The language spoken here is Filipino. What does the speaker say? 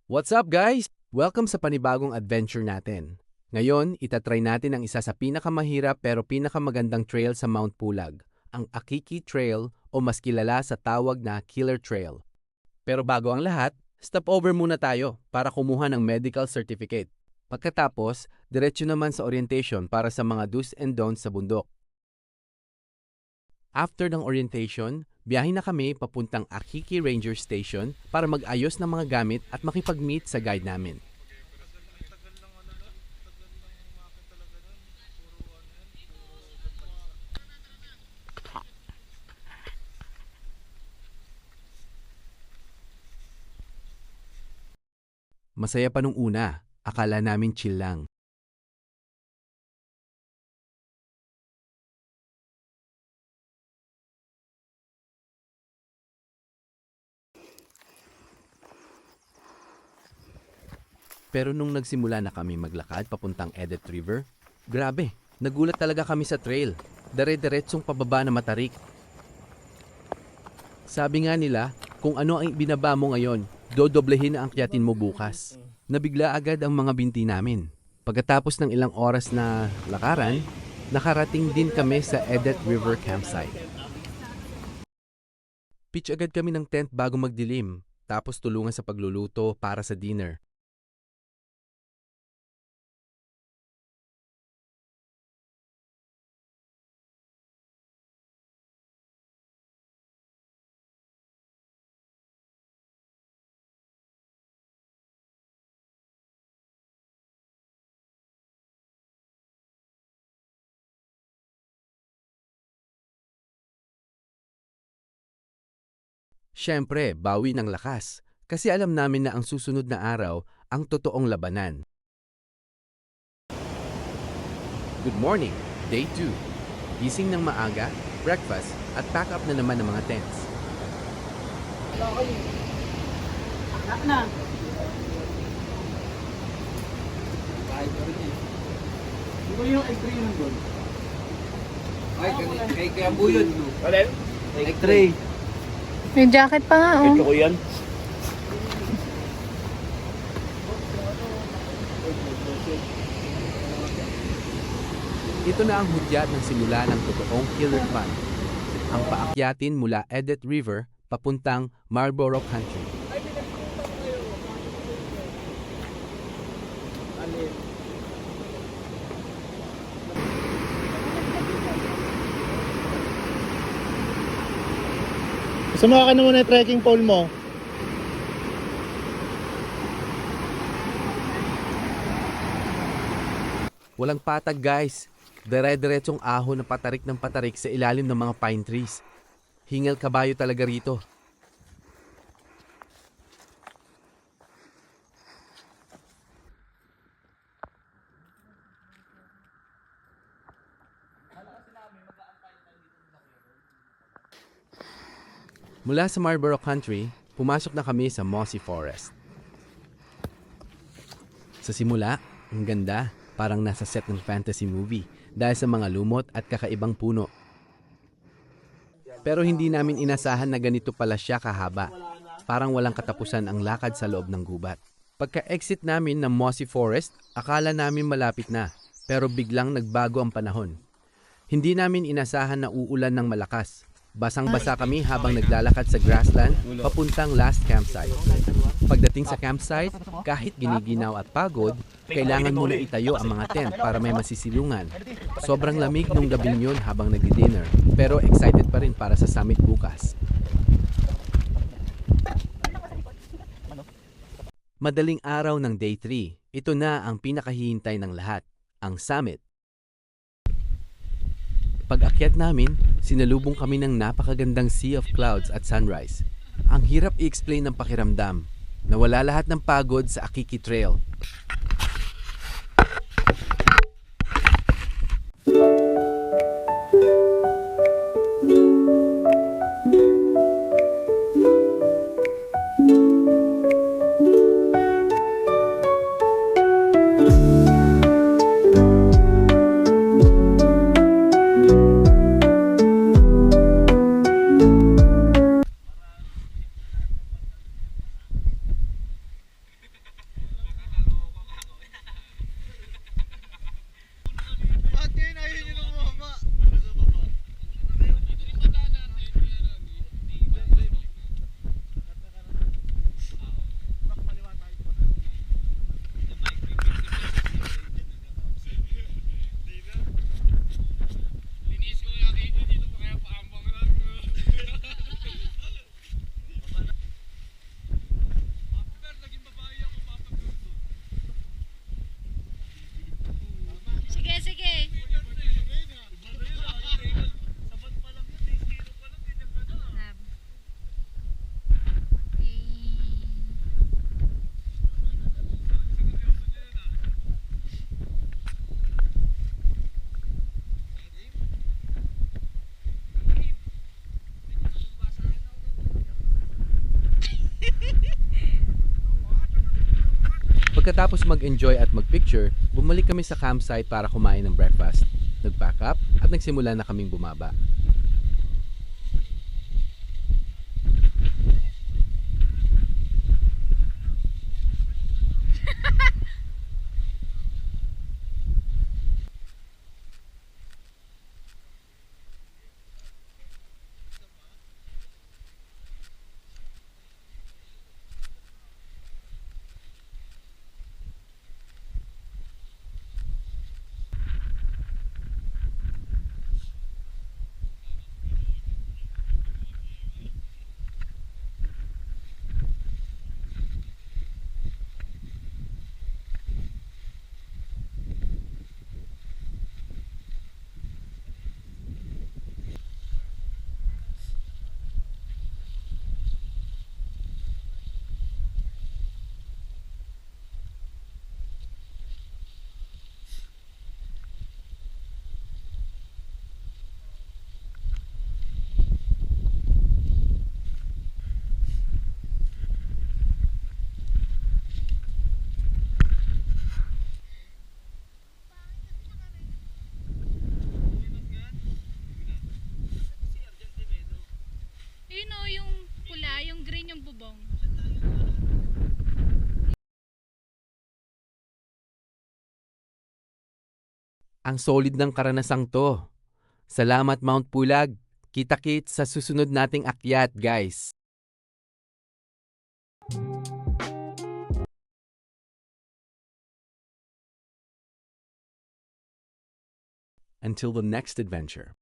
What's up guys? Welcome sa panibagong adventure natin. Ngayon, itatry natin ang isa sa pinakamahirap pero pinakamagandang trail sa Mount Pulag, ang Akiki Trail o mas kilala sa tawag na Killer Trail. Pero bago ang lahat, stop over muna tayo para kumuha ng medical certificate. Pagkatapos, diretso naman sa orientation para sa mga do's and don'ts sa bundok. After ng orientation, biyahe na kami papuntang Akiki Ranger Station para mag-ayos ng mga gamit at makipag-meet sa guide namin. Masaya pa nung una, akala namin chill lang. Pero nung nagsimula na kami maglakad papuntang Edet River, grabe, nagulat talaga kami sa trail. Dare-diretsong pababa na matarik. Sabi nga nila, kung ano ang binaba mo ngayon, dodoblehin na ang akyatin mo bukas. Nabigla agad ang mga binti namin. Pagkatapos ng ilang oras na lakaran, nakarating din kami sa Edet River Campsite. Pitch agad kami ng tent bago magdilim, tapos tulungan sa pagluluto para sa dinner. Siyempre, bawi ng lakas, kasi alam namin na ang susunod na araw ang totoong labanan. Good morning, day 2. Gising ng maaga, breakfast, at pack up na naman ng mga tents. Na. Di ba yung egg tray nung doon? Ay, kaya buyod. Alin? Egg tray. May jacket pa nga, oh. Ito ko yan. Ito na ang hudyat ng simula ng totoong killer fun. Ang paakyatin mula Edet River papuntang Marlborough Country. Sumuha ka na muna yung trekking pole mo. Walang patag guys. Dire-diretsong ahon na patarik ng patarik sa ilalim ng mga pine trees. Hingal kabayo talaga rito. Mula sa Marlborough Country, pumasok na kami sa Mossy Forest. Sa simula, ang ganda, parang nasa set ng fantasy movie dahil sa mga lumot at kakaibang puno. Pero hindi namin inasahan na ganito pala siya kahaba. Parang walang katapusan ang lakad sa loob ng gubat. Pagka-exit namin ng Mossy Forest, akala namin malapit na, pero biglang nagbago ang panahon. Hindi namin inasahan na uulan ng malakas. Basang-basa kami habang naglalakad sa grassland papuntang last campsite. Pagdating sa campsite, kahit giniginaw at pagod, kailangan muna itayo ang mga tent para may masisilungan. Sobrang lamig nung gabing yun habang nagdi-dinner, pero excited pa rin para sa summit bukas. Madaling araw ng day 3, ito na ang pinakahihintay ng lahat, ang summit. Pag-akyat namin, sinalubong kami ng napakagandang sea of clouds at sunrise. Ang hirap i-explain ng pakiramdam. Nawala lahat ng pagod sa Akiki Trail. Pagkatapos mag-enjoy at mag-picture, bumalik kami sa campsite para kumain ng breakfast. Nag-pack up at nagsimula na kaming bumaba. Yun o, yung pula, yung green yung bubong. Ang solid ng karanasang to. Salamat Mount Pulag. Kita-kits sa susunod nating akyat, guys. Until the next adventure.